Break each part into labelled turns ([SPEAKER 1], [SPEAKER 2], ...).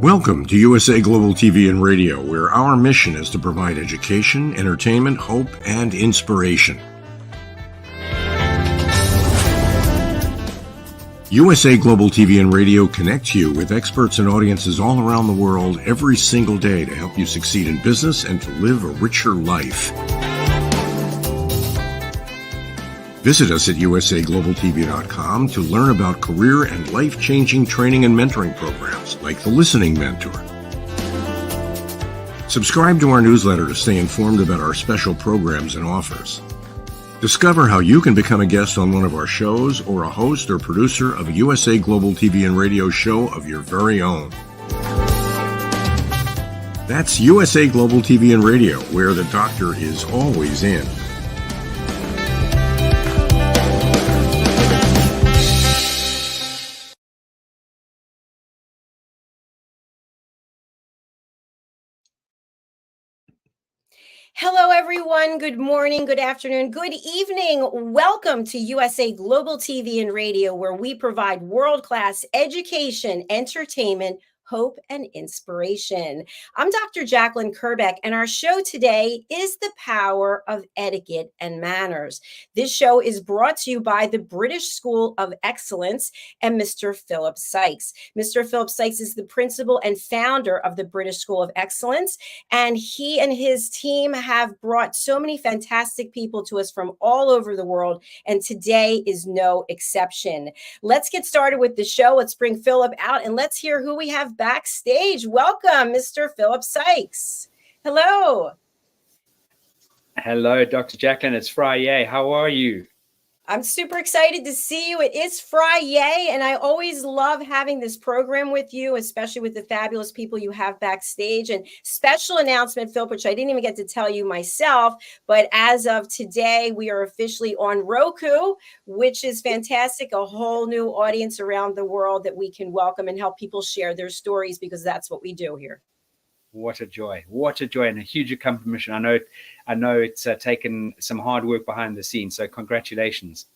[SPEAKER 1] Welcome to USA Global TV and Radio, where our mission is to provide education, entertainment, hope, and inspiration. USA Global TV and Radio connects you with experts and audiences all around the world every single day to help you succeed in business and to live a richer life. Visit us at usaglobaltv.com to learn about career and life-changing training and mentoring programs like the Listening Mentor. Subscribe to our newsletter to stay informed about our special programs and offers. Discover how you can become a guest on one of our shows or a host or producer of a USA Global TV and Radio show of your very own. That's USA Global TV and Radio, where the doctor is always in.
[SPEAKER 2] Hello, everyone. Good morning, good afternoon, good evening. Welcome to USA Global TV and Radio, where we provide world-class education, entertainment, hope, and inspiration. I'm Dr. JACALYN KERBECK, and our show today is The Power of Etiquette and Manners. This show is brought to you by the British School of Excellence and Mr. Philip Sykes. Mr. Philip Sykes is the principal and founder of the British School of Excellence, and he and his team have brought so many fantastic people to us from all over the world, and today is no exception. Let's get started with the show. Let's bring Philip out, and let's hear who we have backstage. Welcome, Mr. Philip Sykes. Hello.
[SPEAKER 3] Hello, Dr. JACALYN. It's Friday. How are you?
[SPEAKER 2] I'm super excited to see you. It is Friday, and I always love having this program with you, especially with the fabulous people you have backstage. And special announcement, Philip, which I didn't even get to tell you myself, but as of today, we are officially on Roku, which is fantastic. A whole new audience around the world that we can welcome and help people share their stories, because that's what we do here.
[SPEAKER 3] What a joy. What a joy, and a huge accomplishment. I know it's taken some hard work behind the scenes, so congratulations.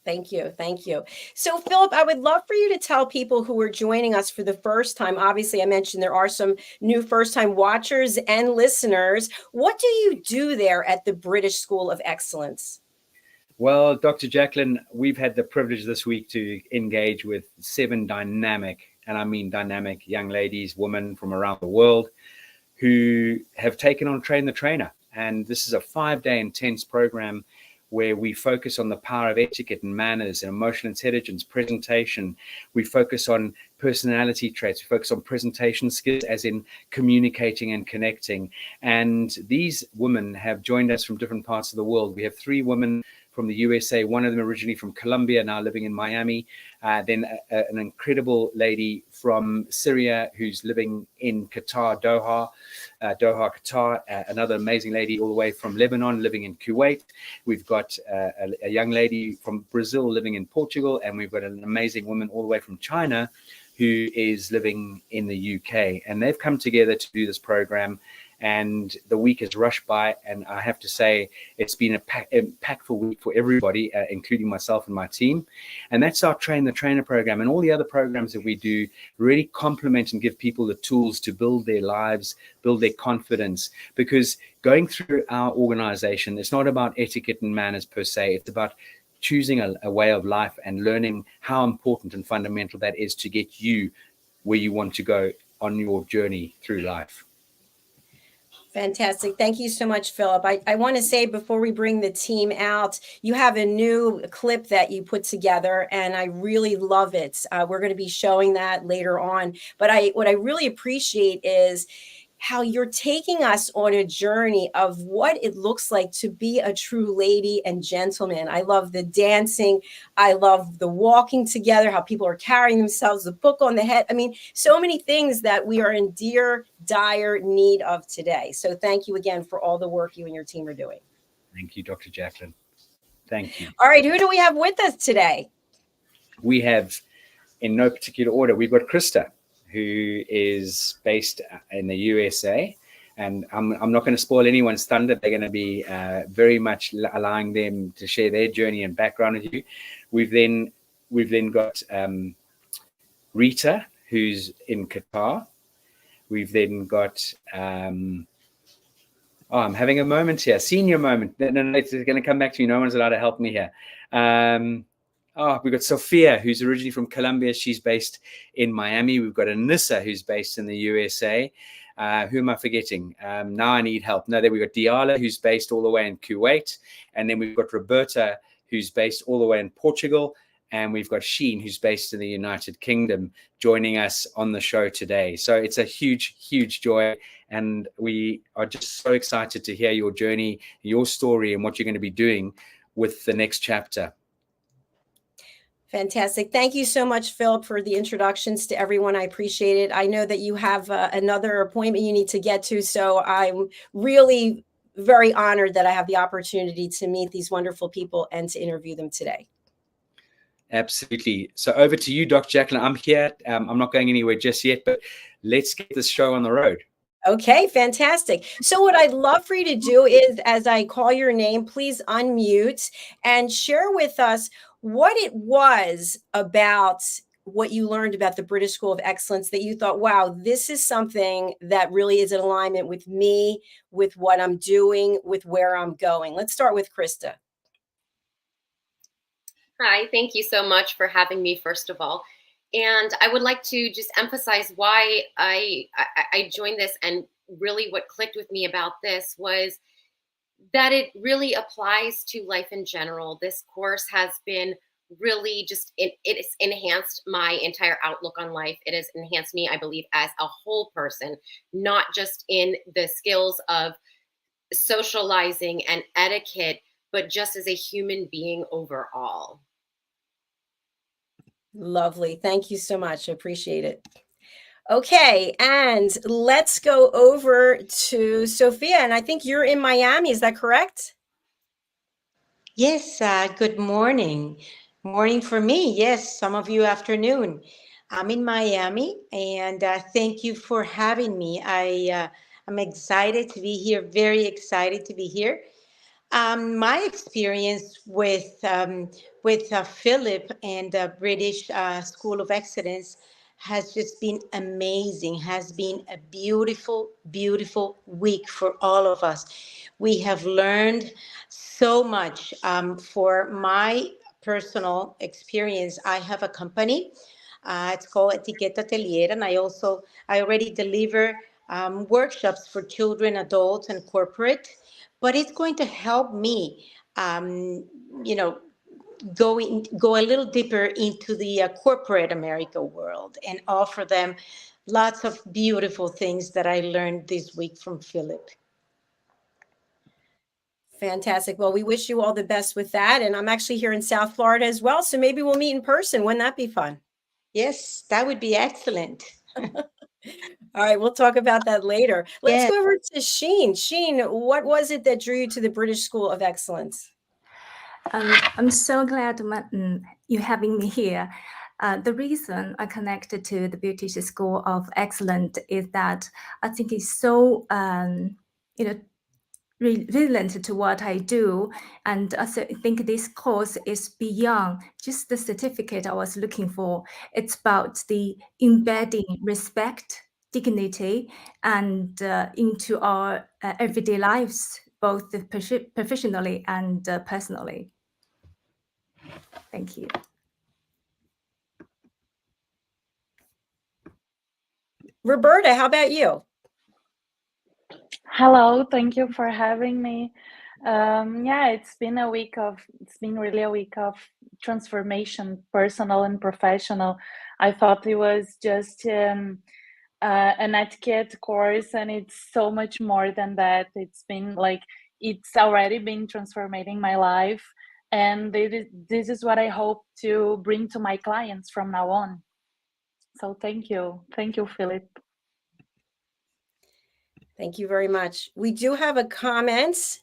[SPEAKER 2] Thank you. Thank you. So, Philip, I would love for you to tell people who are joining us for the first time. Obviously, I mentioned there are some new first-time watchers and listeners. What do you do there at the British School of Excellence?
[SPEAKER 3] Well, Dr. JACALYN, we've had the privilege this week to engage with 7 dynamic, and I mean dynamic, young ladies, women from around the world who have taken on Train the Trainer. And this is a 5-day intense program where we focus on the power of etiquette and manners and emotional intelligence, presentation. We focus on personality traits. We focus on presentation skills, as in communicating and connecting. And these women have joined us from different parts of the world. We have 3 women from the USA, one of them originally from Colombia, now living in Miami. Then an incredible lady from Syria who's living in Qatar, Doha, Qatar. Another amazing lady all the way from Lebanon, living in Kuwait. We've got a young lady from Brazil living in Portugal, and we've got an amazing woman all the way from China who is living in the UK. And they've come together to do this program. And the week has rushed by, and I have to say it's been an impactful week for everybody, including myself and my team. And that's our Train the Trainer program, and all the other programs that we do really complement and give people the tools to build their lives, build their confidence. Because going through our organization, it's not about etiquette and manners per se. It's about choosing a way of life and learning how important and fundamental that is to get you where you want to go on your journey through life.
[SPEAKER 2] Fantastic. Thank you so much, Philip. I want to say before we bring the team out, you have a new clip that you put together, and I really love it. We're going to be showing that later on. But what I really appreciate is how you're taking us on a journey of what it looks like to be a true lady and gentleman. I love the dancing. I love the walking together, how people are carrying themselves, the book on the head. I mean, so many things that we are in dire need of today. So thank you again for all the work you and your team are doing.
[SPEAKER 3] Thank you, Dr. JACALYN. Thank you.
[SPEAKER 2] All right, who do we have with us today?
[SPEAKER 3] We have, in no particular order, we've got Krista, who is based in the USA. And I'm not going to spoil anyone's thunder. They're going to be very much allowing them to share their journey and background with you. We've then got Rita, who's in Qatar. We've then got, I'm having a moment here, senior moment. No, it's going to come back to me. No one's allowed to help me here. We've got Sophia, who's originally from Colombia. She's based in Miami. We've got Anissa, who's based in the USA. Who am I forgetting? Now I need help. No, then we've got DIALA, who's based all the way in Kuwait. And then we've got Roberta, who's based all the way in Portugal. And we've got SHEEN, who's based in the United Kingdom, joining us on the show today. So it's a huge, huge joy. And we are just so excited to hear your journey, your story, and what you're going to be doing with the next chapter.
[SPEAKER 2] Fantastic. Thank you so much, Philip, for the introductions to everyone. I appreciate it. I know that you have another appointment you need to get to, so I'm really very honored that I have the opportunity to meet these wonderful people and to interview them today.
[SPEAKER 3] Absolutely. So over to you, Dr. JACALYN. I'm here. I'm not going anywhere just yet, but let's get this show on the road.
[SPEAKER 2] Okay, fantastic. So what I'd love for you to do is, as I call your name, please unmute and share with us what it was about what you learned about the British School of Excellence that you thought, wow, this is something that really is in alignment with me, with what I'm doing, with where I'm going. Let's start with Krista.
[SPEAKER 4] Hi, thank you so much for having me, first of all. And I would like to just emphasize why I joined this, and really what clicked with me about this was that it really applies to life in general. This course has been really just, it has enhanced my entire outlook on life. It has enhanced me, I believe, as a whole person, not just in the skills of socializing and etiquette, but just as a human being overall.
[SPEAKER 2] Lovely. Thank you so much. I appreciate it. Okay, and let's go over to Sophia. And I think you're in Miami. Is that correct?
[SPEAKER 5] Yes, good morning. Morning for me. Yes, some of you afternoon. I'm in Miami, and thank you for having me. I'm excited to be here, very excited to be here. My experience with Philip and the British School of Excellence has just been amazing, has been a beautiful, beautiful week for all of us. We have learned so much. For my personal experience, I have a company. It's called Etiquette Atelier, and I already deliver workshops for children, adults, and corporate. But it's going to help me, go a little deeper into the corporate America world and offer them lots of beautiful things that I learned this week from Philip.
[SPEAKER 2] Fantastic. Well, we wish you all the best with that. And I'm actually here in South Florida as well. So maybe we'll meet in person. Wouldn't that be fun?
[SPEAKER 5] Yes, that would be excellent.
[SPEAKER 2] All right, we'll talk about that later. Let's go over to SHEEN. SHEEN, what was it that drew you to the British School of Excellence?
[SPEAKER 6] I'm so glad you having me here. The reason I connected to the British School of Excellence is that I think it's so, relevant to what I do. And I think this course is beyond just the certificate I was looking for. It's about the embedding respect, dignity, and into our everyday lives, both professionally and personally. Thank you.
[SPEAKER 2] Roberta, how about you?
[SPEAKER 7] Hello, thank you for having me. Yeah, it's been really a week of transformation, personal and professional. I thought it was just an etiquette course, and it's so much more than that. It's already been transforming my life, and this is what I hope to bring to my clients from now on. So thank you, Philip.
[SPEAKER 2] Thank you very much. We do have a comment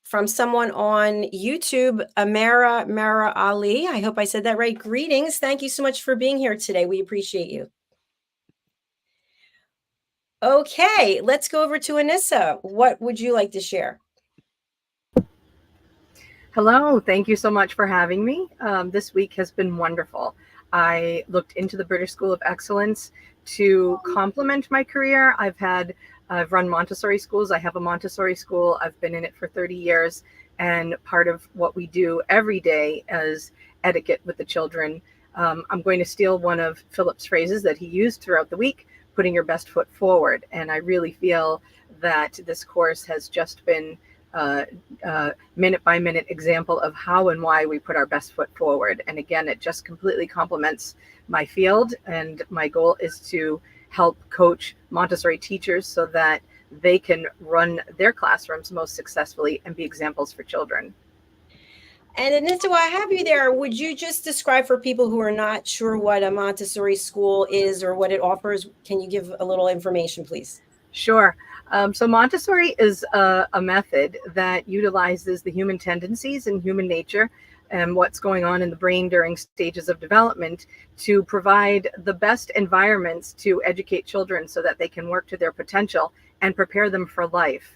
[SPEAKER 2] from someone on YouTube, Mara Ali. I hope I said that right. Greetings. Thank you so much for being here today. We appreciate you. Okay, let's go over to Anissa. What would you like to share?
[SPEAKER 8] Hello, thank you so much for having me. This week has been wonderful. I looked into the British School of Excellence to complement my career. I've run Montessori schools. I have a Montessori school. I've been in it for 30 years. And part of what we do every day is etiquette with the children. I'm going to steal one of Philip's phrases that he used throughout the week, putting your best foot forward. And I really feel that this course has just been minute by minute example of how and why we put our best foot forward. And again, it just completely complements my field. And my goal is to help coach Montessori teachers so that they can run their classrooms most successfully and be examples for children.
[SPEAKER 2] And Anissa, while I have you there, would you just describe for people who are not sure what a Montessori school is or what it offers? Can you give a little information, please?
[SPEAKER 8] Sure. So Montessori is a method that utilizes the human tendencies and human nature and what's going on in the brain during stages of development to provide the best environments to educate children so that they can work to their potential and prepare them for life.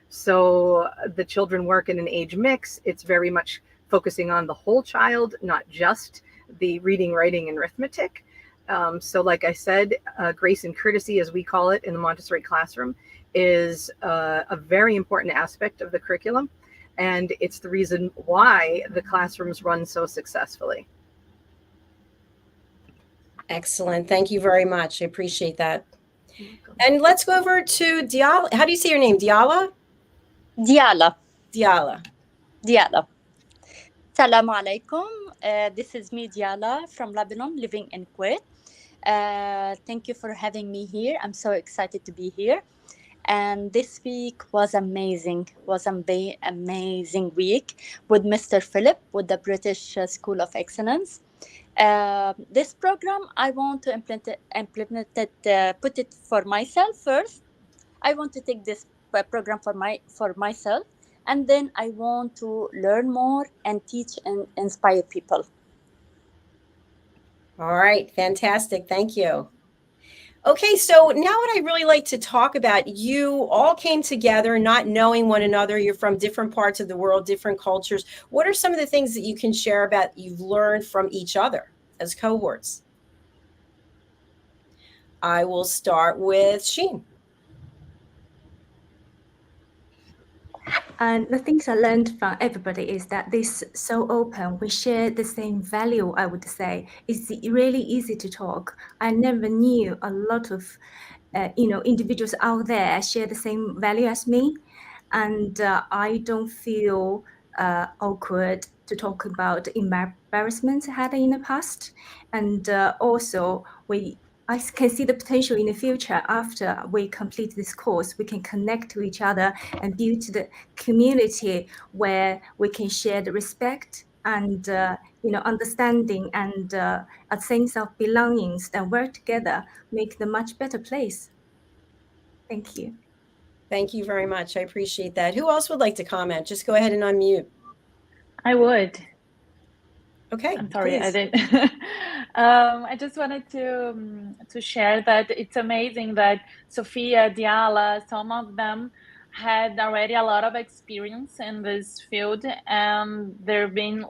[SPEAKER 8] So the children work in an age mix. It's very much focusing on the whole child, not just the reading, writing, and arithmetic. So like I said, grace and courtesy, as we call it in the Montessori classroom, is a very important aspect of the curriculum. And it's the reason why the classrooms run so successfully.
[SPEAKER 2] Excellent. Thank you very much. I appreciate that. And let's go over to DIALA. How do you say your name? DIALA?
[SPEAKER 9] DIALA.
[SPEAKER 2] DIALA.
[SPEAKER 9] DIALA. Assalamu alaikum. This is me, DIALA, from Lebanon, living in Kuwait. Thank you for having me here. I'm so excited to be here. And this week was amazing. Was an amazing week with Mr. Philip, with the British School of Excellence. This program, I want to implement it, put it for myself first. I want to take this program for myself, and then I want to learn more and teach and inspire people.
[SPEAKER 2] All right, fantastic. Thank you. Okay, so now what I'd really like to talk about, you all came together not knowing one another. You're from different parts of the world, different cultures. What are some of the things that you can share about you've learned from each other as cohorts? I will start with SHEEN.
[SPEAKER 6] And the things I learned from everybody is that this so open. We share the same value, I would say. It's really easy to talk. I never knew a lot of, individuals out there share the same value as me. And I don't feel awkward to talk about embarrassments I had in the past. And also, I can see the potential in the future. After we complete this course, we can connect to each other and build the community where we can share the respect and understanding and a sense of belongings and work together, make the much better place. Thank you.
[SPEAKER 2] Thank you very much. I appreciate that. Who else would like to comment? Just go ahead and unmute.
[SPEAKER 7] I would.
[SPEAKER 2] Okay.
[SPEAKER 7] I'm sorry,
[SPEAKER 2] please.
[SPEAKER 7] I didn't. I just wanted to share that it's amazing that Sophia, DIALA, some of them had already a lot of experience in this field, and they're being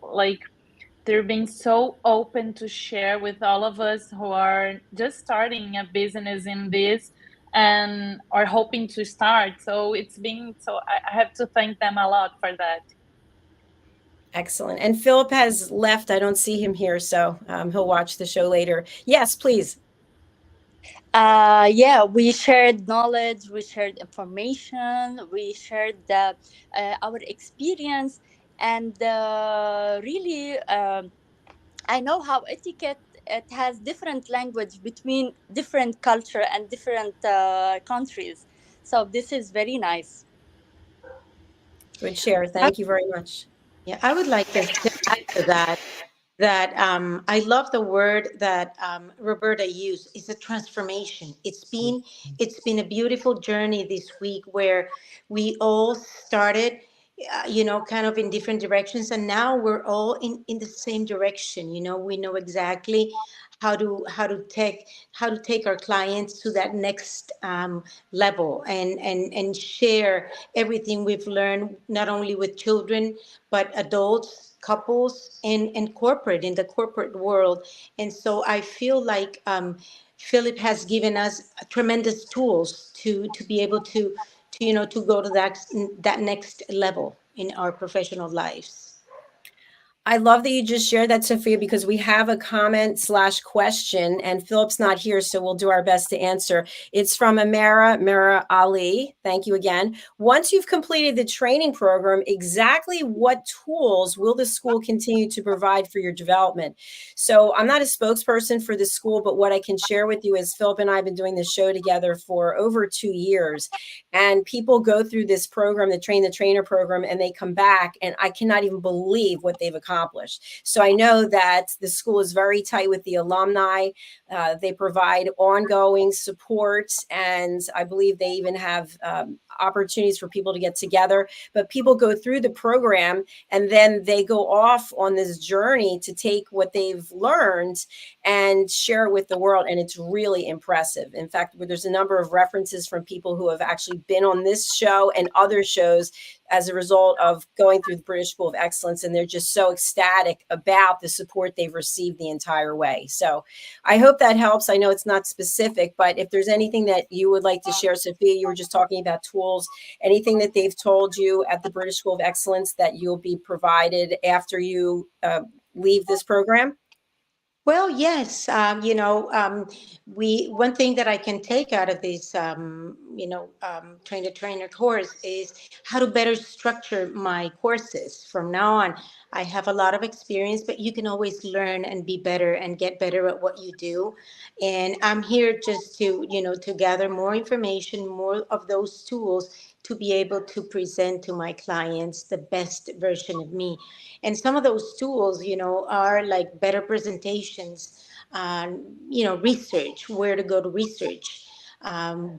[SPEAKER 7] so open to share with all of us who are just starting a business in this and are hoping to start. So I have to thank them a lot for that.
[SPEAKER 2] Excellent. And Philip has left. I don't see him here, so he'll watch the show later. Yes, please.
[SPEAKER 9] Yeah, we shared knowledge, we shared information, we shared our experience, and really, I know how etiquette, it has different language between different culture and different countries. So this is very nice.
[SPEAKER 2] Good share. Thank you very much.
[SPEAKER 5] Yeah, I would like to add to that I love the word that Roberta used. It's a transformation. It's been a beautiful journey this week where we all started, kind of in different directions, and now we're all in the same direction. We know exactly how to take our clients to that next level and share everything we've learned, not only with children but adults, couples, and in the corporate world. And so I feel like Philip has given us tremendous tools to be able to to go to that next level in our professional lives.
[SPEAKER 2] I love that you just shared that, Sophia, because we have a comment/question, and Philip's not here, so we'll do our best to answer. It's from Mara Ali. Thank you again. Once you've completed the training program, exactly what tools will the school continue to provide for your development? So I'm not a spokesperson for the school, but what I can share with you is Philip and I have been doing this show together for over 2 years, and people go through this program, the Train the Trainer program, and they come back, and I cannot even believe what they've accomplished. So I know that the school is very tight with the alumni. They provide ongoing support, and I believe they even have opportunities for people to get together. But people go through the program, and then they go off on this journey to take what they've learned and share it with the world. And it's really impressive. In fact, there's a number of references from people who have actually been on this show and other shows as a result of going through the British School of Excellence, and they're just so ecstatic about the support they've received the entire way. So I hope that helps. I know it's not specific, but if there's anything that you would like to share, Sophia, you were just talking about tools, anything that they've told you at the British School of Excellence that you'll be provided after you leave this program?
[SPEAKER 5] Well, yes. One thing that I can take out of this, Train the Trainer course is how to better structure my courses. From now on, I have a lot of experience, but you can always learn and be better and get better at what you do. And I'm here just to, to gather more information, more of those tools to be able to present to my clients the best version of me. And some of those tools, are like better presentations, research, where to go to research,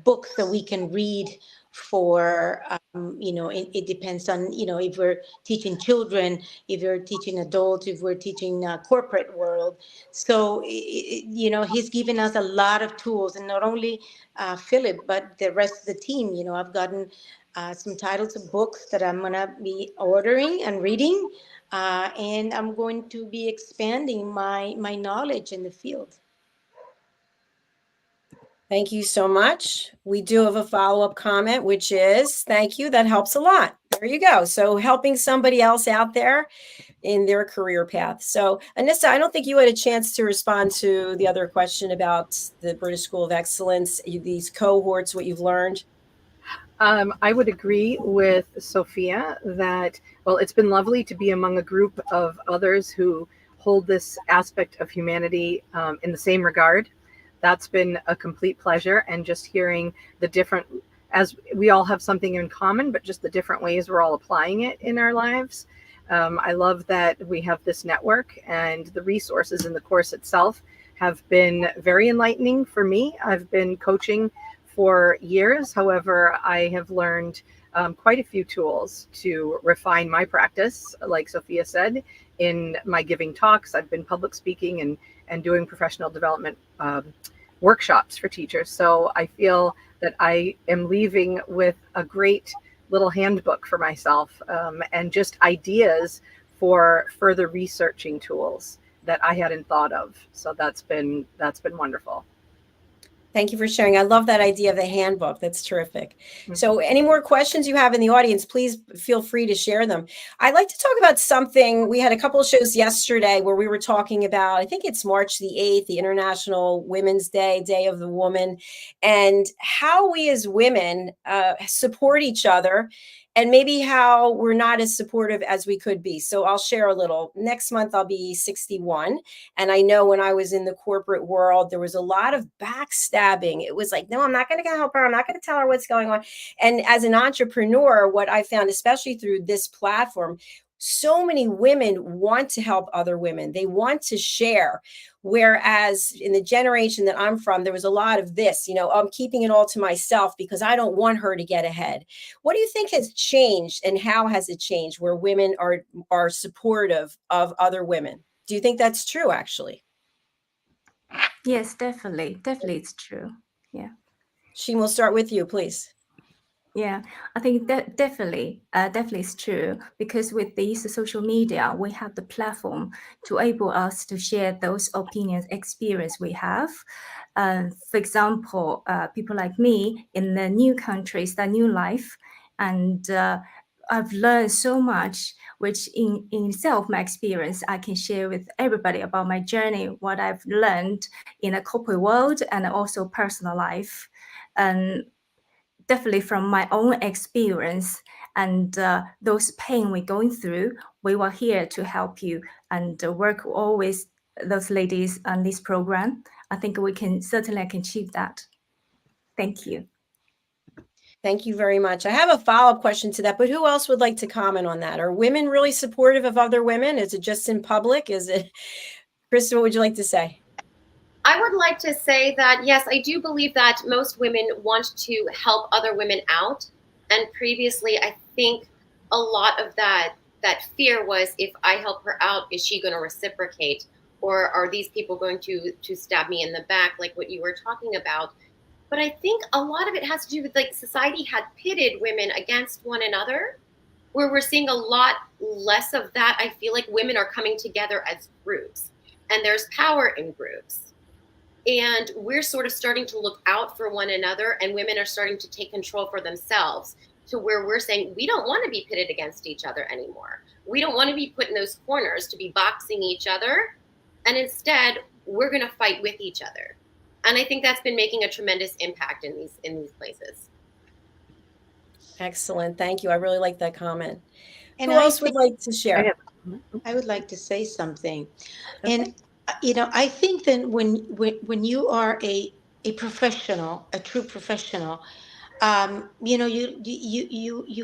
[SPEAKER 5] books that we can read for, it depends on, if we're teaching children, if you're teaching adults, if we're teaching corporate world. So, he's given us a lot of tools, and not only Philip, but the rest of the team. I've gotten some titles of books that I'm going to be ordering and reading. And I'm going to be expanding my knowledge in the field.
[SPEAKER 2] Thank you so much. We do have a follow-up comment, which is, thank you. That helps a lot. There you go. So helping somebody else out there in their career path. So Anissa, I don't think you had a chance to respond to the other question about the British School of Excellence, these cohorts, what you've learned.
[SPEAKER 8] I would agree with Sophia that, well, it's been lovely to be among a group of others who hold this aspect of humanity in the same regard. That's been a complete pleasure. And just hearing the different, as we all have something in common, but just the different ways we're all applying it in our lives. I love that we have this network, and the resources in the course itself have been very enlightening for me. I've been coaching for years. However, I have learned quite a few tools to refine my practice. Like Sophia said, in my giving talks, I've been public speaking and doing professional development workshops for teachers. So I feel that I am leaving with a great little handbook for myself and just ideas for further researching tools that I hadn't thought of. So that's been wonderful.
[SPEAKER 2] Thank you for sharing. I love that idea of the handbook. That's terrific. So any more questions you have in the audience, please feel free to share them. I'd like to talk about something. We had a couple of shows yesterday where we were talking about, I think it's March the 8th, the International Women's Day, Day of the Woman, and how we as women support each other, and maybe how we're not as supportive as we could be. So I'll share a little. Next month, I'll be 61. And I know when I was in the corporate world, there was a lot of backstabbing. It was like, no, I'm not going to help her. I'm not going to tell her what's going on. And as an entrepreneur, what I found, especially through this platform, so many women want to help other women. They want to share. Whereas in the generation that I'm from, there was a lot of this, I'm keeping it all to myself because I don't want her to get ahead. What do you think has changed, and how has it changed where women are supportive of other women? Do you think that's true, actually?
[SPEAKER 6] Yes, definitely. Definitely it's true. Yeah.
[SPEAKER 2] SHEEN, we'll start with you, please.
[SPEAKER 6] Yeah, I think that definitely it's true, because with these social media, we have the platform to enable us to share those opinions, experience we have. For example, people like me in the new country, start new life, and I've learned so much, which in itself, my experience, I can share with everybody about my journey, what I've learned in a corporate world and also personal life. And definitely from my own experience and those pain we're going through, we were here to help you and work always those ladies on this program. I think we can certainly achieve that. Thank you.
[SPEAKER 2] Thank you very much. I have a follow-up question to that, but who else would like to comment on that? Are women really supportive of other women? Is it just in public? Is it, Krista, what would you like to say?
[SPEAKER 4] I would like to say that, yes, I do believe that most women want to help other women out. And previously, I think a lot of that fear was, if I help her out, is she going to reciprocate? Or are these people going to stab me in the back, like what you were talking about? But I think a lot of it has to do with, like, society had pitted women against one another, where we're seeing a lot less of that. I feel like women are coming together as groups, and there's power in groups. And we're sort of starting to look out for one another, and women are starting to take control for themselves, to where we're saying we don't want to be pitted against each other anymore. We don't want to be put in those corners to be boxing each other. And instead, we're going to fight with each other. And I think that's been making a tremendous impact in these places.
[SPEAKER 2] Excellent. Thank you. I really like that comment.
[SPEAKER 5] And
[SPEAKER 2] who else would like to share?
[SPEAKER 5] I would like to say something.
[SPEAKER 2] Okay.
[SPEAKER 5] And I think that when you are a professional, a true professional, you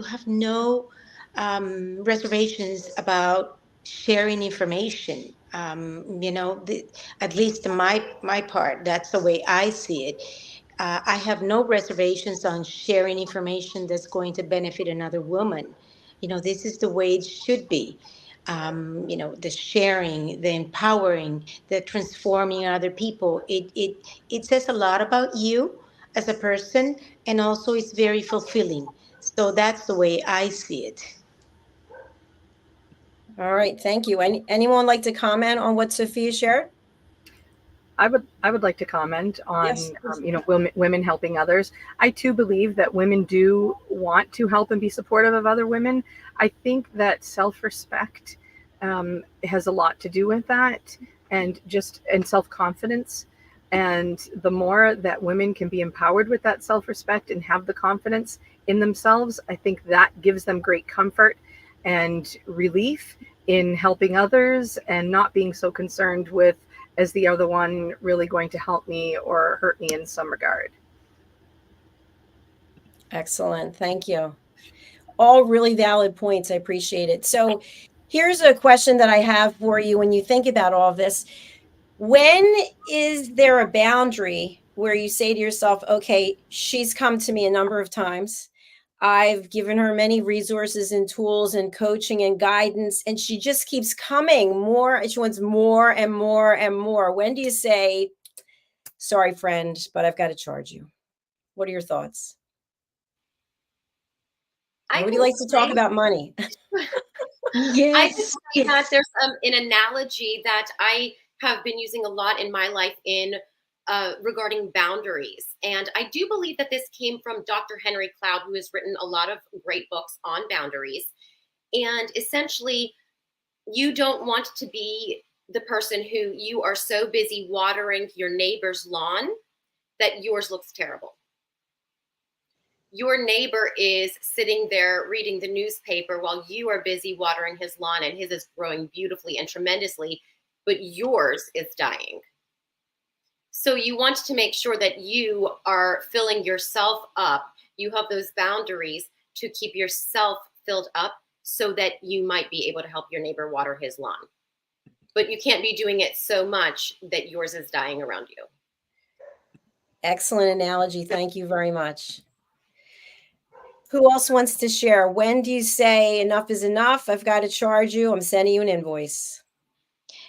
[SPEAKER 5] have no reservations about sharing information. At least in my part, that's the way I see it. I have no reservations on sharing information that's going to benefit another woman. This is the way it should be. The sharing, the empowering, the transforming other people. It says a lot about you as a person, and also it's very fulfilling. So that's the way I see it.
[SPEAKER 2] All right. Thank you. Anyone like to comment on what Sophia shared?
[SPEAKER 8] I would like to comment on,
[SPEAKER 2] Yes.
[SPEAKER 8] Women helping others. I too believe that women do want to help and be supportive of other women. I think that self-respect has a lot to do with that, and self-confidence. And the more that women can be empowered with that self-respect and have the confidence in themselves, I think that gives them great comfort and relief in helping others, and not being so concerned with, is the other one really going to help me or hurt me in some regard?
[SPEAKER 2] Excellent. Thank you. All really valid points. I appreciate it. So here's a question that I have for you when you think about all of this. When is there a boundary where you say to yourself, okay, she's come to me a number of times. I've given her many resources and tools and coaching and guidance, and she just keeps coming more, and she wants more and more and more. When do you say, sorry, friend, but I've got to charge you? What are your thoughts? Nobody likes to talk about money.
[SPEAKER 5] Yes.
[SPEAKER 4] I can say that there's an analogy that I have been using a lot in my life regarding boundaries. And I do believe that this came from Dr. Henry Cloud, who has written a lot of great books on boundaries. And essentially, you don't want to be the person who you are so busy watering your neighbor's lawn that yours looks terrible. Your neighbor is sitting there reading the newspaper while you are busy watering his lawn, and his is growing beautifully and tremendously, but yours is dying. So you want to make sure that you are filling yourself up. You have those boundaries to keep yourself filled up so that you might be able to help your neighbor water his lawn. But you can't be doing it so much that yours is dying around you.
[SPEAKER 2] Excellent analogy. Thank you very much. Who else wants to share? When do you say enough is enough? I've got to charge you. I'm sending you an invoice.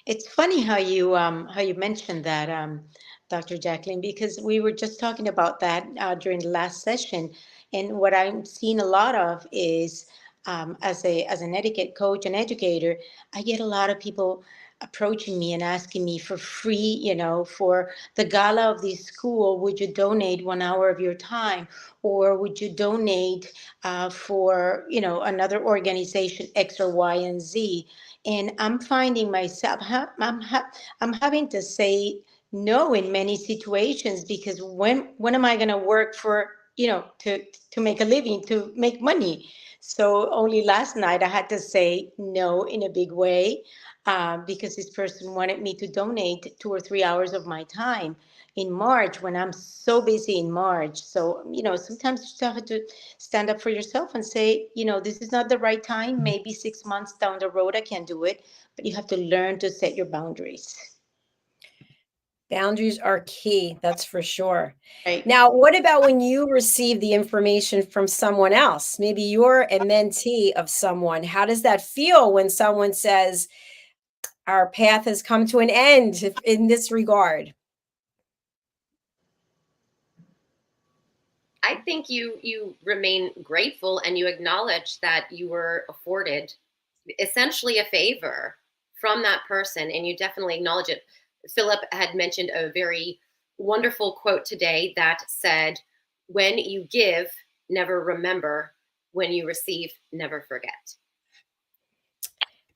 [SPEAKER 5] It's funny how you mentioned that, Dr. JACALYN, because we were just talking about that during the last session. And what I'm seeing a lot of is, as an etiquette coach and educator, I get a lot of people approaching me and asking me for free, for the gala of the school, would you donate 1 hour of your time? Or would you donate for, another organization, X or Y and Z? And I'm finding myself, I'm having to say no in many situations, because when am I going to work for, to make a living, to make money? So only last night I had to say no in a big way, because this person wanted me to donate 2 or 3 hours of my time in March, when I'm so busy in March. So, sometimes you just have to stand up for yourself and say, this is not the right time. Maybe 6 months down the road I can do it, but you have to learn to set your boundaries.
[SPEAKER 2] Boundaries are key, that's for sure.
[SPEAKER 5] Right.
[SPEAKER 2] Now, what about when you receive the information from someone else? Maybe you're a mentee of someone. How does that feel when someone says, our path has come to an end in this regard?
[SPEAKER 4] I think you remain grateful and you acknowledge that you were afforded essentially a favor from that person, and you definitely acknowledge it. Philip had mentioned a very wonderful quote today that said, when you give, never remember. When you receive, never forget.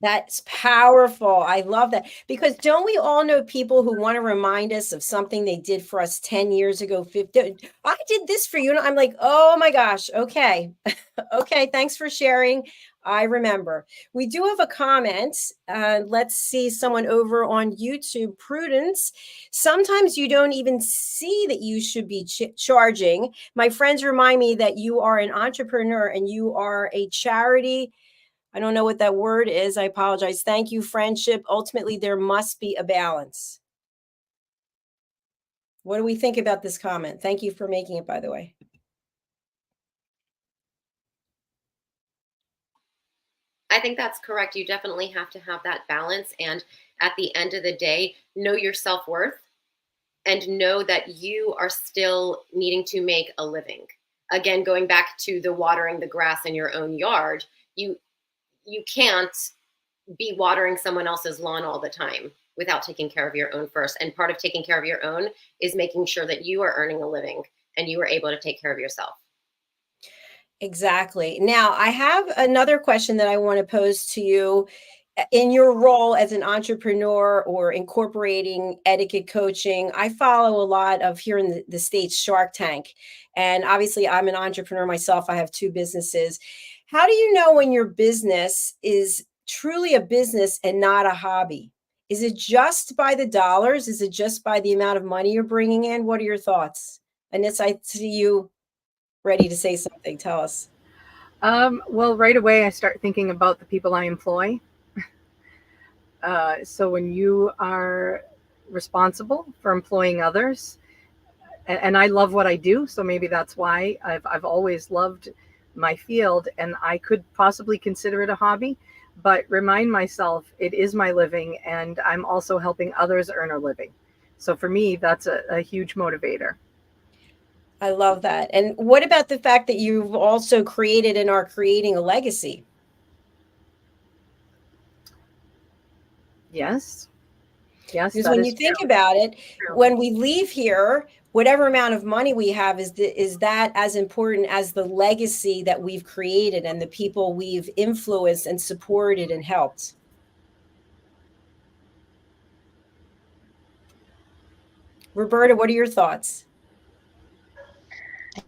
[SPEAKER 2] That's powerful. I love that, because don't we all know people who want to remind us of something they did for us 10 years ago, 15? I did this for you. And I'm like, oh my gosh. Okay. Okay. Thanks for sharing. I remember. We do have a comment. Let's see, someone over on YouTube. Prudence. Sometimes you don't even see that you should be charging. My friends remind me that you are an entrepreneur and you are a charity. I don't know what that word is. I apologize. Thank you, friendship. Ultimately, there must be a balance. What do we think about this comment? Thank you for making it, by the way.
[SPEAKER 4] I think that's correct. You definitely have to have that balance. And at the end of the day, know your self-worth and know that you are still needing to make a living. Again, going back to the watering the grass in your own yard, you can't be watering someone else's lawn all the time without taking care of your own first. And part of taking care of your own is making sure that you are earning a living and you are able to take care of yourself.
[SPEAKER 2] Exactly. Now, I have another question that I want to pose to you. In your role as an entrepreneur or incorporating etiquette coaching, I follow a lot of, here in the States, Shark Tank. And obviously, I'm an entrepreneur myself. I have 2 businesses. How do you know when your business is truly a business and not a hobby? Is it just by the dollars? Is it just by the amount of money you're bringing in? What are your thoughts? Anissa, I see you ready to say something. Tell us.
[SPEAKER 8] Well, right away, I start thinking about the people I employ. So when you are responsible for employing others, and I love what I do, so maybe that's why I've always loved my field, and I could possibly consider it a hobby, but remind myself it is my living, and I'm also helping others earn a living. So for me, that's a huge motivator.
[SPEAKER 2] I love that. And what about the fact that you've also created and are creating a legacy?
[SPEAKER 8] Yes.
[SPEAKER 2] Because when you think about it, when we leave here, whatever amount of money we have, is that as important as the legacy that we've created and the people we've influenced and supported and helped? Roberta, what are your thoughts?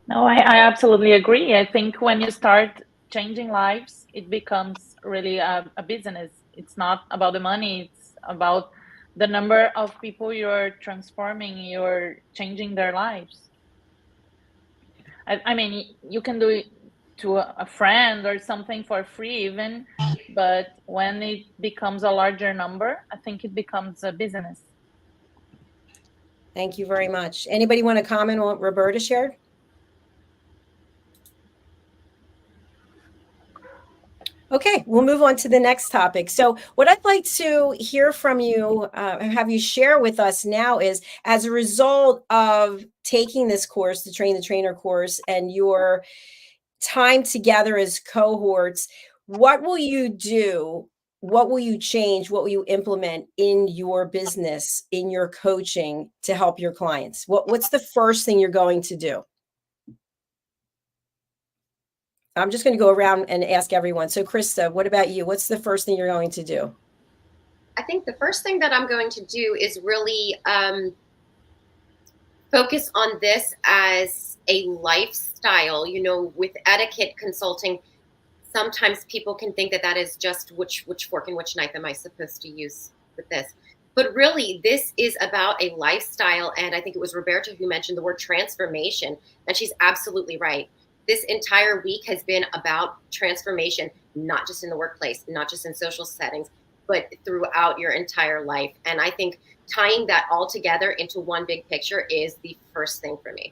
[SPEAKER 7] No, I absolutely agree. I think when you start changing lives, it becomes really a business. It's not about the money. It's about the number of people you're transforming, you're changing their lives. I mean, you can do it to a friend or something for free even, but when it becomes a larger number, I think it becomes a business.
[SPEAKER 2] Thank you very much. Anybody want to comment on what Roberta shared? Okay, we'll move on to the next topic. So what I'd like to hear from you, have you share with us now is, as a result of taking this course, the Train the Trainer course, and your time together as cohorts, what will you do? What will you change? What will you implement in your business, in your coaching to help your clients? What's the first thing you're going to do? I'm just going to go around and ask everyone. So Krista, what about you? What's the first thing you're going to do?
[SPEAKER 4] I think the first thing that I'm going to do is really focus on this as a lifestyle. You know, with etiquette consulting, sometimes people can think that that is just which fork and which knife am I supposed to use with this. But really, this is about a lifestyle. And I think it was Roberta who mentioned the word transformation. And she's absolutely right. This entire week has been about transformation, not just in the workplace, not just in social settings, but throughout your entire life. And I think tying that all together into one big picture is the first thing for me.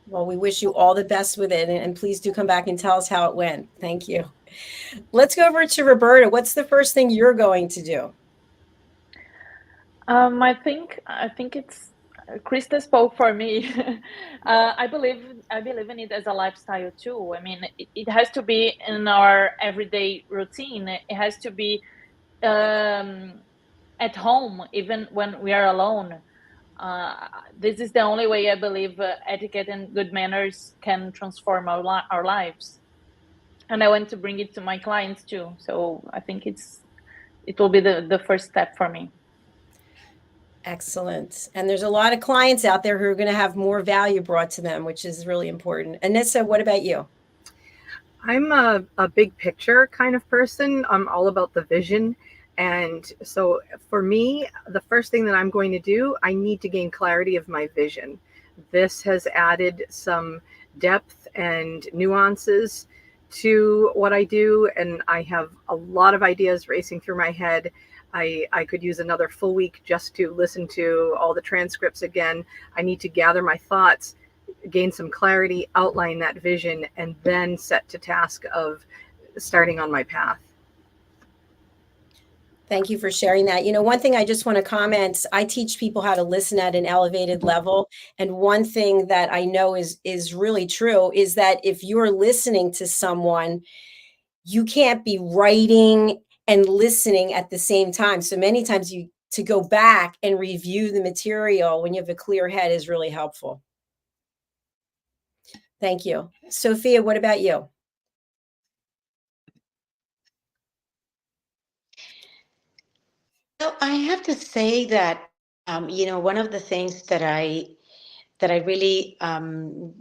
[SPEAKER 2] Well, we wish you all the best with it. And please do come back and tell us how it went. Thank you. Let's go over to Roberta. What's the first thing you're going to do?
[SPEAKER 7] I think it's Krista spoke for me. I believe in it as a lifestyle too. I mean, it has to be in our everyday routine. It has to be at home, even when we are alone. This is the only way I believe etiquette and good manners can transform our lives. And I want to bring it to my clients too. So I think it will be the first step for me.
[SPEAKER 2] Excellent. And there's a lot of clients out there who are going to have more value brought to them, which is really important. Anissa, what about you?
[SPEAKER 8] I'm a big picture kind of person. I'm all about the vision. And so for me, the first thing that I'm going to do, I need to gain clarity of my vision. This has added some depth and nuances to what I do. And I have a lot of ideas racing through my head. I could use another full week just to listen to all the transcripts again. I need to gather my thoughts, gain some clarity, outline that vision, and then set to task of starting on my path.
[SPEAKER 2] Thank you for sharing that. You know, one thing I just want to comment, I teach people how to listen at an elevated level. And one thing that I know is really true is that if you're listening to someone, you can't be writing and listening at the same time. So many times to go back and review the material when you have a clear head is really helpful. Thank you. Sophia, what about you?
[SPEAKER 5] So I have to say that, you know, one of the things that I really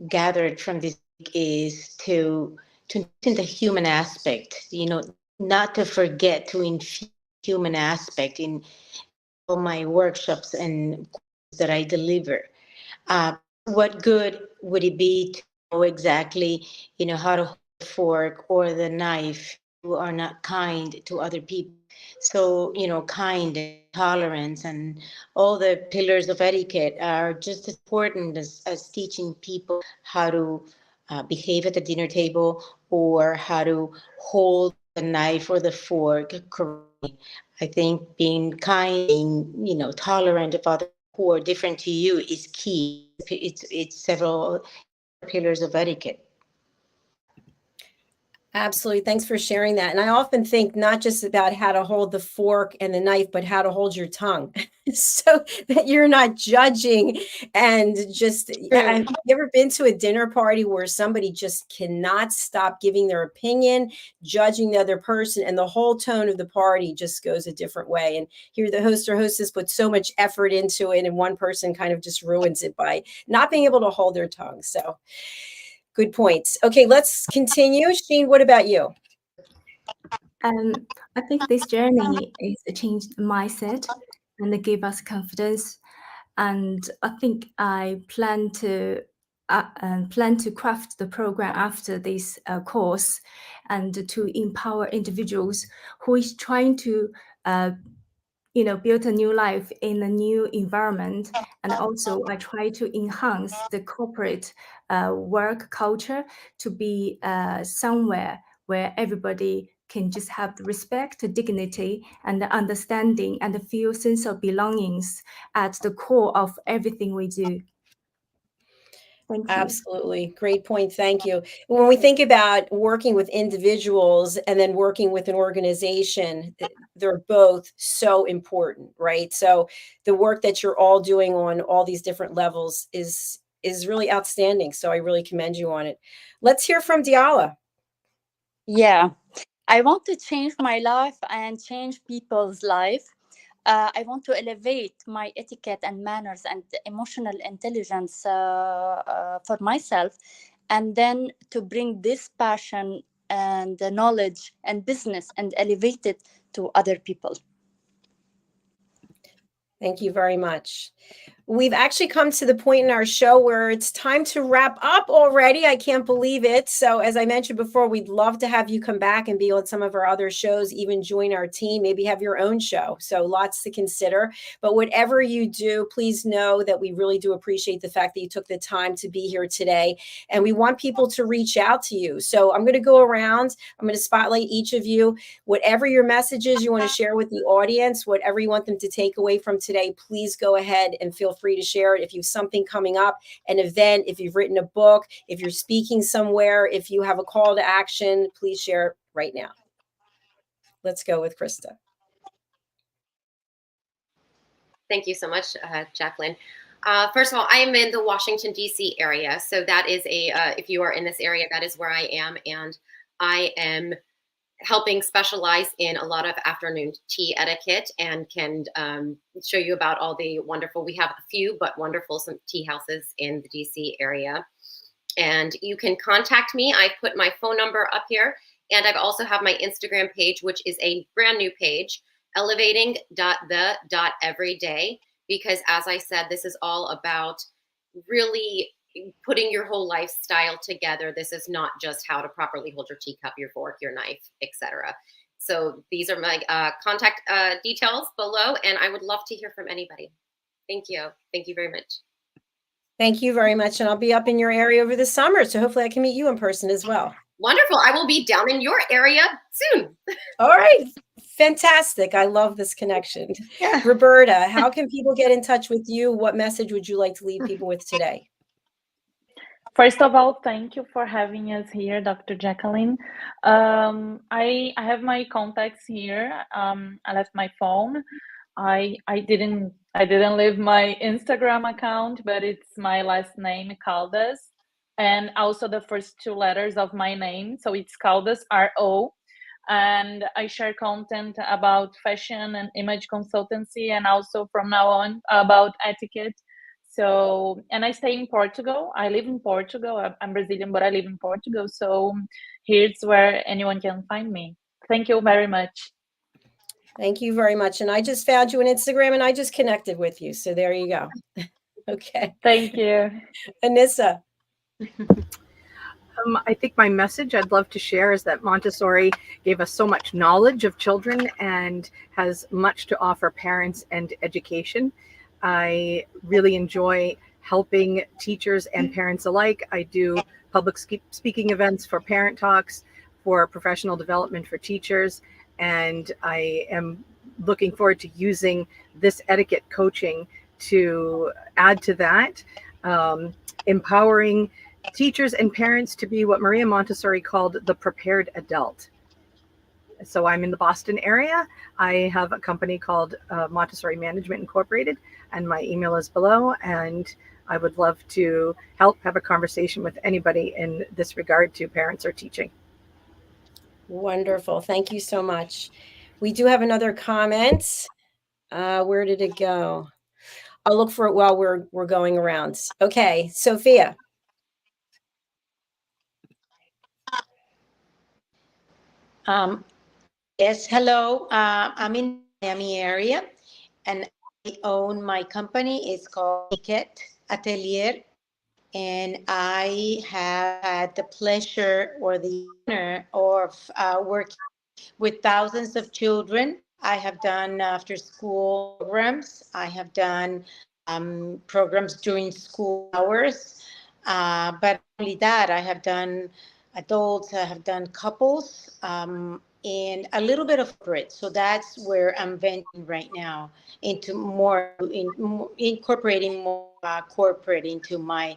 [SPEAKER 5] gathered from this is to in the human aspect, you know, not to forget to infuse human aspect in all my workshops and that I deliver. What good would it be to know exactly, you know, how to hold the fork or the knife who are not kind to other people? So, you know, kind and tolerance and all the pillars of etiquette are just as important as teaching people how to behave at the dinner table or how to hold the knife or the fork correctly. I think being kind, being, you know, tolerant of others who are different to you is key. It's several pillars of etiquette.
[SPEAKER 2] Absolutely. Thanks for sharing that. And I often think not just about how to hold the fork and the knife, but how to hold your tongue so that you're not judging and just, have you ever been to a dinner party where somebody just cannot stop giving their opinion, judging the other person, and the whole tone of the party just goes a different way. And here the host or hostess put so much effort into it and one person kind of just ruins it by not being able to hold their tongue. So good points. Okay, let's continue. Sheen, what about you?
[SPEAKER 6] I think this journey is a changed mindset and give us confidence. And I think I plan to craft the program after this course and to empower individuals who is trying to build a new life in a new environment. And also I try to enhance the corporate work culture to be somewhere where everybody can just have the respect, dignity, and the understanding and feel sense of belongings at the core of everything we do. Thank you.
[SPEAKER 2] Absolutely. Great point. Thank you. When we think about working with individuals and then working with an organization, they're both so important, right? So the work that you're all doing on all these different levels is really outstanding. So I really commend you on it. Let's hear from DIALA.
[SPEAKER 9] Yeah, I want to change my life and change people's life. I want to elevate my etiquette and manners and emotional intelligence for myself, and then to bring this passion and the knowledge and business and elevate it to other people.
[SPEAKER 2] Thank you very much. We've actually come to the point in our show where it's time to wrap up already. I can't believe it. So as I mentioned before, we'd love to have you come back and be on some of our other shows, even join our team, maybe have your own show. So lots to consider. But whatever you do, please know that we really do appreciate the fact that you took the time to be here today. And we want people to reach out to you. So I'm going to go around. I'm going to spotlight each of you. Whatever your message is you want to share with the audience, whatever you want them to take away from today, please go ahead and feel free to share it. If you have something coming up, an event, if you've written a book, if you're speaking somewhere, if you have a call to action, please share it right now. Let's go with Krista.
[SPEAKER 4] Thank you so much, Jacqueline. First of all, I am in the Washington, D.C. area. So that is if you are in this area, that is where I am. And I am helping specialize in a lot of afternoon tea etiquette and can show you about all the wonderful, we have a few, but wonderful some tea houses in the DC area. And you can contact me. I put my phone number up here, and I've also have my Instagram page, which is a brand new page, elevating.the.everyday, because as I said, this is all about really putting your whole lifestyle together. This is not just how to properly hold your teacup, your fork, your knife, etc. So these are my contact details below, and I would love to hear from anybody. Thank you. Thank you very much.
[SPEAKER 2] Thank you very much. And I'll be up in your area over the summer. So hopefully I can meet you in person as well.
[SPEAKER 4] Wonderful. I will be down in your area soon.
[SPEAKER 2] All right. Fantastic. I love this connection.
[SPEAKER 5] Yeah.
[SPEAKER 2] Roberta, how can people get in touch with you? What message would you like to leave people with today?
[SPEAKER 7] First of all, thank you for having us here, Dr. JACALYN. I have my contacts here. I left my phone. I didn't leave my Instagram account, but it's my last name, Caldas, and also the first two letters of my name. So it's Caldas, R-O. And I share content about fashion and image consultancy, and also from now on about etiquette. So, and I stay in Portugal. I live in Portugal. I'm Brazilian, but I live in Portugal. So here's where anyone can find me. Thank you very much.
[SPEAKER 2] Thank you very much. And I just found you on Instagram and I just connected with you. So there you go. Okay.
[SPEAKER 7] Thank you.
[SPEAKER 2] Anissa.
[SPEAKER 8] I think my message I'd love to share is that Montessori gave us so much knowledge of children and has much to offer parents and education. I really enjoy helping teachers and parents alike. I do public speaking events for parent talks, for professional development for teachers, and I am looking forward to using this etiquette coaching to add to that, empowering teachers and parents to be what Maria Montessori called the prepared adult. So I'm in the Boston area. I have a company called Montessori Management Incorporated, and my email is below, and I would love to help have a conversation with anybody in this regard to parents or teaching.
[SPEAKER 2] Wonderful. Thank you so much. We do have another comment. Where did it go? I'll look for it while we're going around. Okay, Sophia.
[SPEAKER 5] Yes, hello. I'm in Miami area, and I own my company. It's called Etiquette Atelier, and I have had the pleasure or the honor of working with thousands of children. I have done after-school programs. I have done programs during school hours, but not only that, I have done adults. I have done couples. And a little bit of corporate. So that's where I'm venturing right now into incorporating more corporate into my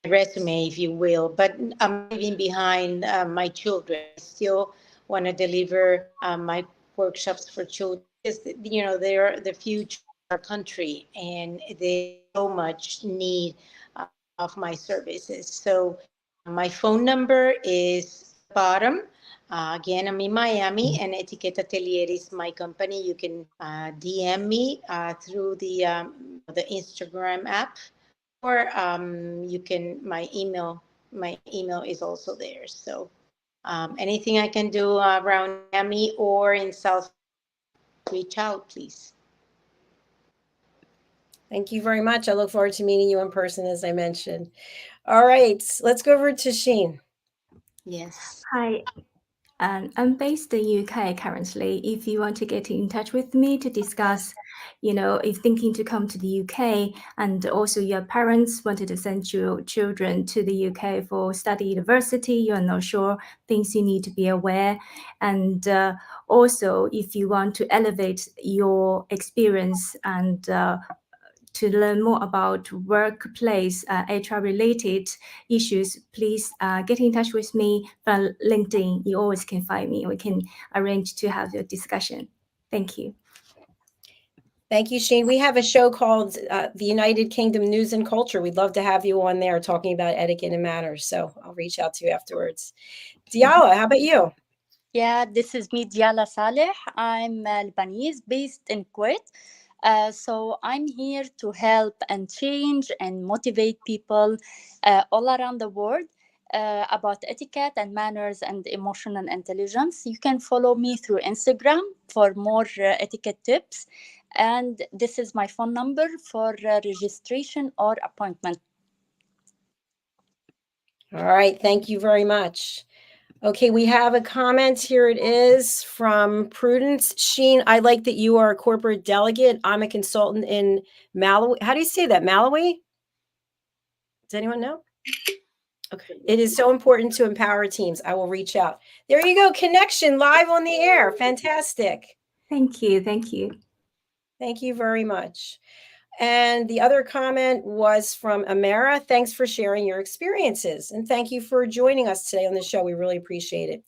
[SPEAKER 5] resume, if you will, but I'm leaving behind my children. I still want to deliver my workshops for children because, you know, they're the future of our country and they so much need of my services. So my phone number is bottom. Again, I'm in Miami, and Etiquette Atelier is my company. You can DM me through the Instagram app, or you can my email is also there. So anything I can do around Miami or in South, reach out, please.
[SPEAKER 2] Thank you very much. I look forward to meeting you in person, as I mentioned. All right, let's go over to Sheen.
[SPEAKER 5] Yes.
[SPEAKER 6] Hi. I'm based in the UK currently. If you want to get in touch with me to discuss, you know, if thinking to come to the UK, and also your parents wanted to send your children to the UK for study university, you're not sure, things you need to be aware. And also, if you want to elevate your experience and to learn more about workplace HR-related issues, please get in touch with me from LinkedIn. You always can find me. We can arrange to have a discussion. Thank you.
[SPEAKER 2] Thank you, Sheen. We have a show called the United Kingdom News and Culture. We'd love to have you on there talking about etiquette and manners. So I'll reach out to you afterwards. DIALA, how about you?
[SPEAKER 9] Yeah, this is me, DIALA Saleh. I'm Lebanese based in Kuwait. So I'm here to help and change and motivate people all around the world about etiquette and manners and emotional intelligence. You can follow me through Instagram for more etiquette tips. And this is my phone number for registration or appointment.
[SPEAKER 2] All right. Thank you very much. Okay, we have a comment. Here it is from Prudence. Sheen, I like that you are a corporate delegate. I'm a consultant in Malawi. How do you say that? Malawi? Does anyone know? Okay. It is so important to empower teams. I will reach out. There you go. Connection live on the air. Fantastic.
[SPEAKER 6] Thank you. Thank you.
[SPEAKER 2] Thank you very much. And the other comment was from Amara. Thanks for sharing your experiences. And thank you for joining us today on the show. We really appreciate it.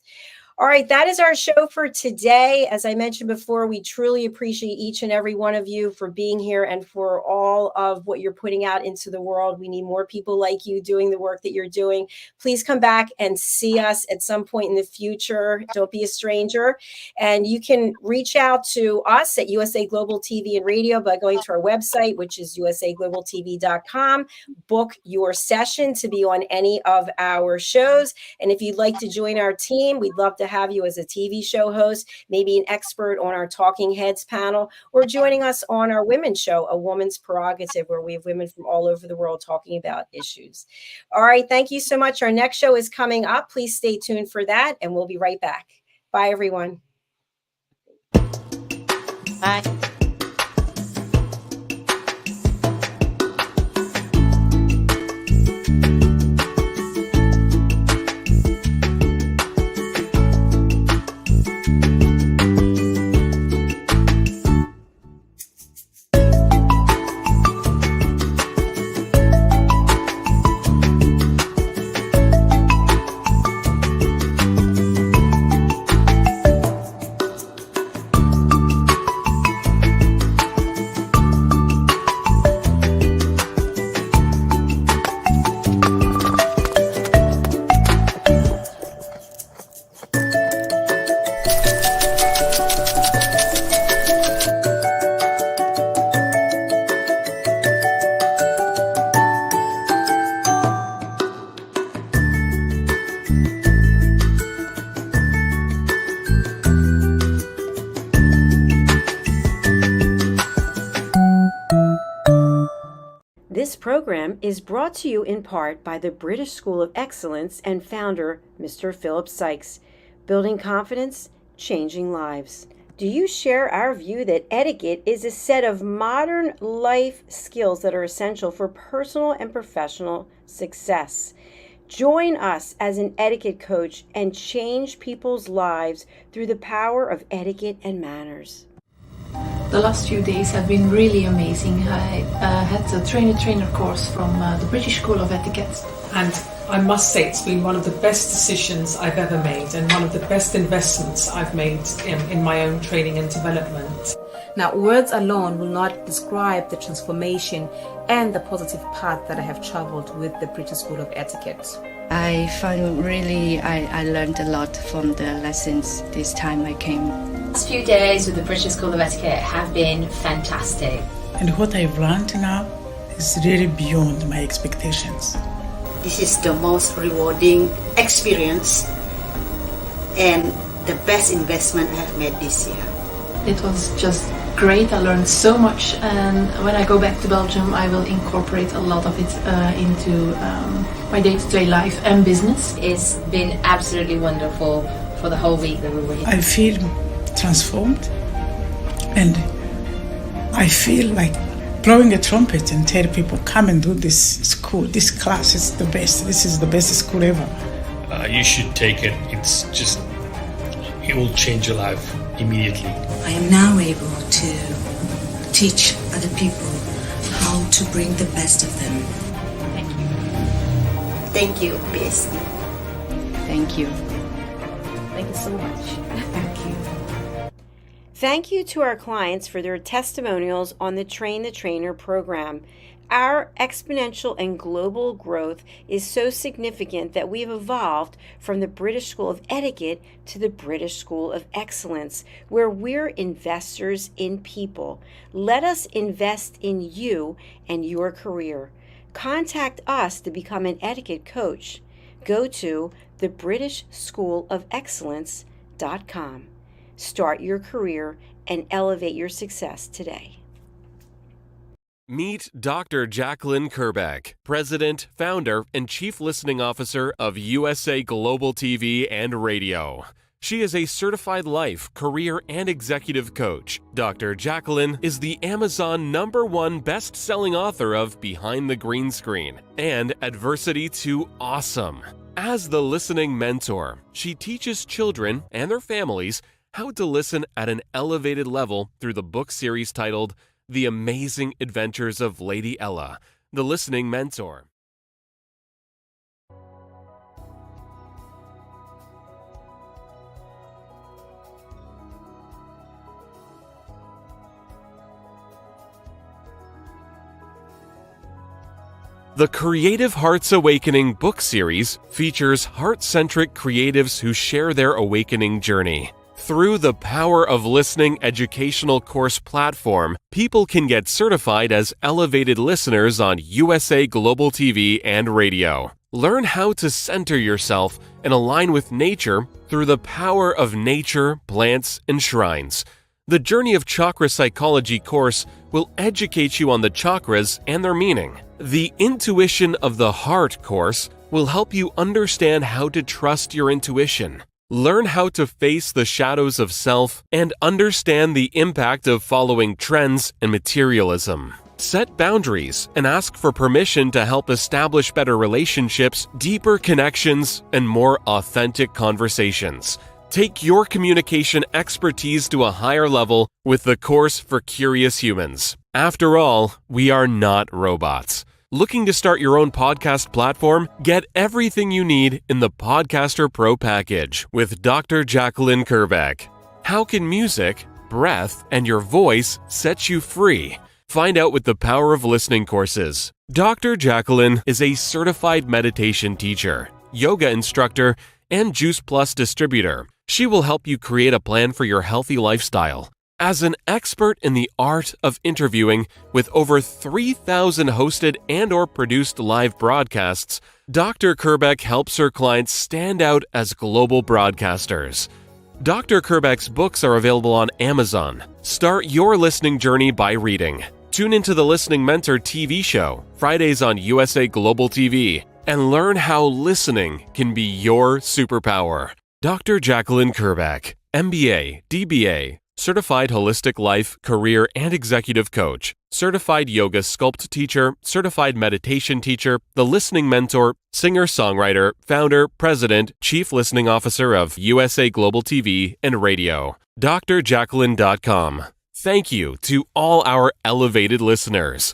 [SPEAKER 2] All right, that is our show for today. As I mentioned before, we truly appreciate each and every one of you for being here and for all of what you're putting out into the world. We need more people like you doing the work that you're doing. Please come back and see us at some point in the future. Don't be a stranger. And you can reach out to us at USA Global TV and Radio by going to our website, which is usaglobaltv.com. Book your session to be on any of our shows. And if you'd like to join our team, we'd love to have you as a TV show host, maybe an expert on our Talking Heads panel, or joining us on our women's show, A Woman's Prerogative, where we have women from all over the world talking about issues. All right, thank you so much. Our next show is coming up. Please stay tuned for that, and we'll be right back. Bye, everyone.
[SPEAKER 5] Bye.
[SPEAKER 2] This program is brought to you in part by the British School of Excellence and founder, Mr. Philip Sykes. Building confidence, changing lives. Do you share our view that etiquette is a set of modern life skills that are essential for personal and professional success? Join us as an etiquette coach and change people's lives through the power of etiquette and manners.
[SPEAKER 10] The last few days have been really amazing. I had a trainer course from the British School of Etiquette.
[SPEAKER 11] And I must say it's been one of the best decisions I've ever made and one of the best investments I've made in my own training and development.
[SPEAKER 12] Now, words alone will not describe the transformation and the positive path that I have traveled with the British School of Etiquette.
[SPEAKER 13] I found I learned a lot from the lessons this time I came.
[SPEAKER 14] The last few days with the British School of Etiquette have been fantastic.
[SPEAKER 15] And what I've learned now is really beyond my expectations.
[SPEAKER 16] This is the most rewarding experience and the best investment I have made this year.
[SPEAKER 10] It was just great. I learned so much, and when I go back to Belgium I will incorporate a lot of it into my day-to-day life and business.
[SPEAKER 14] It's been absolutely wonderful for the whole week that we were here.
[SPEAKER 15] I feel transformed, and I feel like blowing a trumpet and tell people, come and do this school, this class is the best, this is the best school ever.
[SPEAKER 17] You should take it. It will change your life immediately.
[SPEAKER 18] I am now able to teach other people how to bring the best of them.
[SPEAKER 16] Thank you. Thank you, PSD.
[SPEAKER 13] Thank you.
[SPEAKER 12] Thank you so much.
[SPEAKER 15] Thank you.
[SPEAKER 2] Thank you to our clients for their testimonials on the Train the Trainer program. Our exponential and global growth is so significant that we have evolved from the British School of Etiquette to the British School of Excellence, where we're investors in people. Let us invest in you and your career. Contact us to become an etiquette coach. Go to thebritishschoolofexcellence.com. Start your career and elevate your success today.
[SPEAKER 19] Meet Dr. JACALYN KERBECK, President, Founder, and Chief Listening Officer of USA Global TV and Radio. She is a certified life, career, and executive coach. Dr. JACALYN is the Amazon #1 best-selling author of Behind the Green Screen and Adversity to Awesome. As the listening mentor, she teaches children and their families how to listen at an elevated level through the book series titled The Amazing Adventures of Lady Ella, the Listening Mentor. The Creative Hearts Awakening book series features heart-centric creatives who share their awakening journey. Through the Power of Listening educational course platform, people can get certified as elevated listeners on USA Global TV and Radio. Learn how to center yourself and align with nature through the power of nature, plants, and shrines. The Journey of Chakra Psychology course will educate you on the chakras and their meaning. The Intuition of the Heart course will help you understand how to trust your intuition. Learn how to face the shadows of self and understand the impact of following trends and materialism. Set boundaries and ask for permission to help establish better relationships, deeper connections, and more authentic conversations. Take your communication expertise to a higher level with the course for curious humans. After all, we are not robots. Looking to start your own podcast platform? Get everything you need in the Podcaster Pro package with Dr. JACALYN KERBECK. How can music, breath, and your voice set you free? Find out with the Power of Listening courses. Dr. JACALYN is a certified meditation teacher, yoga instructor, and Juice Plus distributor. She will help you create a plan for your healthy lifestyle. As an expert in the art of interviewing with over 3,000 hosted and/or produced live broadcasts, Dr. KERBECK helps her clients stand out as global broadcasters. Dr. KERBECK's books are available on Amazon. Start your listening journey by reading. Tune into the Listening Mentor TV show, Fridays on USA Global TV, and learn how listening can be your superpower. Dr. JACALYN KERBECK, MBA, DBA, Certified Holistic Life, Career, and Executive Coach, Certified Yoga Sculpt Teacher, Certified Meditation Teacher, the Listening Mentor, Singer-Songwriter, Founder, President, Chief Listening Officer of USA Global TV and Radio. drjacalyn.com. Thank you to all our elevated listeners.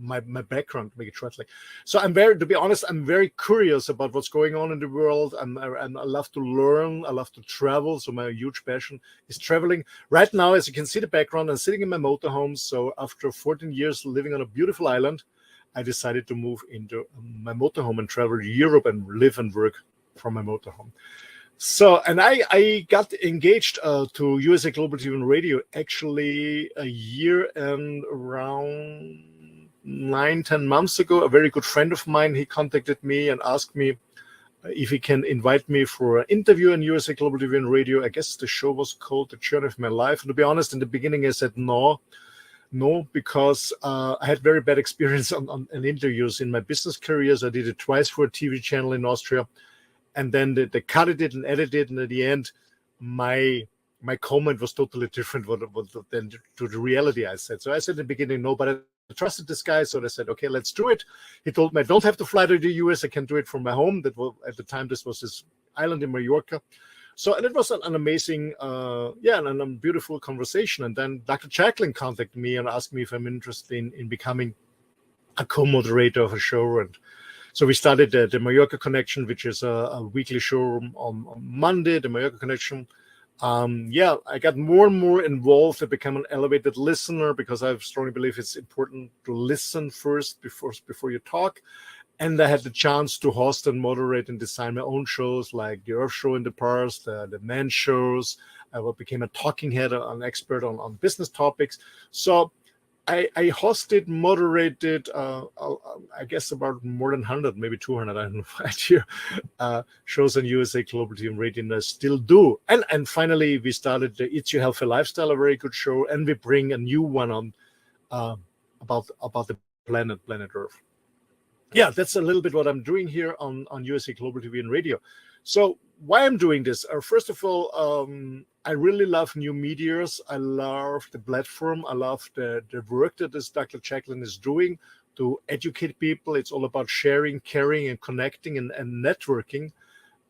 [SPEAKER 20] my background, make it shortly. So to be honest, I'm very curious about what's going on in the world. And I love to learn. I love to travel. So my huge passion is traveling. Right now, as you can see the background, I'm sitting in my motorhome. So after 14 years living on a beautiful island, I decided to move into my motorhome and travel Europe and live and work from my motorhome. So, and I got engaged to USA Global TV and Radio actually a year and around 9-10 months ago. A very good friend of mine, he contacted me and asked me if he can invite me for an interview on USA Global TV and Radio. I guess the show was called The Journey of My Life. And to be honest, in the beginning I said no, because I had very bad experience on interviews in my business careers. I did it twice for a TV channel in Austria. And then they cut it and edited it, and at the end, my comment was totally different than to the reality I said. So I said in the beginning, no, but I trusted this guy, so I said, okay, let's do it. He told me I don't have to fly to the US. I can do it from my home. That was, at the time, this was his island in Mallorca. So, and it was an amazing, and a beautiful conversation. And then Dr. JACALYN contacted me and asked me if I'm interested in becoming a co-moderator of a show. And so we started the Mallorca Connection, which is a weekly show on Monday, the Mallorca Connection. I got more and more involved. I became an elevated listener because I strongly believe it's important to listen first before you talk. And I had the chance to host and moderate and design my own shows like the Earth Show in the past, the Men shows. I became a talking head, an expert on business topics. So I hosted, moderated, I guess about more than 100, maybe 200, I don't know, idea, shows on USA Global TV and Radio, and I still do. And finally, we started the It's Your Healthy Lifestyle, a very good show, and we bring a new one on about the planet Earth. Yeah, that's a little bit what I'm doing here on USA Global TV and Radio. So why I'm doing this? First of all, I really love new medias. I love the platform. I love the work that this Dr. JACALYN is doing to educate people. It's all about sharing, caring, and connecting and networking.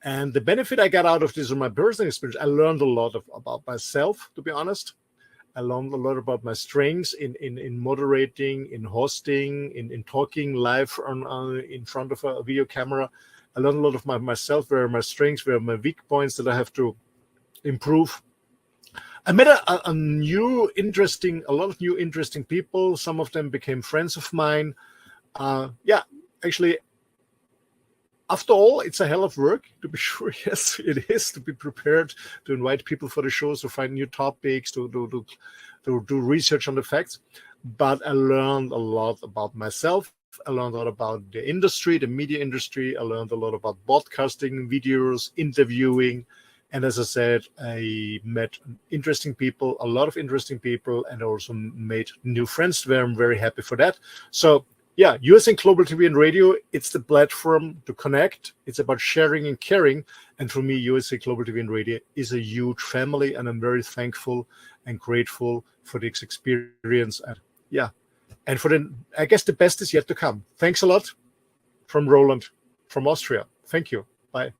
[SPEAKER 20] And the benefit I got out of this in my personal experience, I learned a lot about myself, to be honest. I learned a lot about my strengths in moderating, in hosting, in talking live in front of a video camera. I learned a lot of myself, where are my strengths, where are my weak points that I have to improve. I met a lot of new interesting people. Some of them became friends of mine. Actually, after all, it's a hell of work, to be sure. Yes, it is, to be prepared, to invite people for the shows, to find new topics, to do research on the facts. But I learned a lot about myself. I learned a lot about the industry, the media industry. I learned a lot about broadcasting, videos, interviewing. And as I said, I met interesting people, a lot of interesting people, and also made new friends where I'm very happy for that. So yeah, USA Global TV and Radio, it's the platform to connect. It's about sharing and caring. And for me, USA Global TV and Radio is a huge family, and I'm very thankful and grateful for this experience. And yeah, and I guess the best is yet to come. Thanks a lot from Roland from Austria. Thank you. Bye.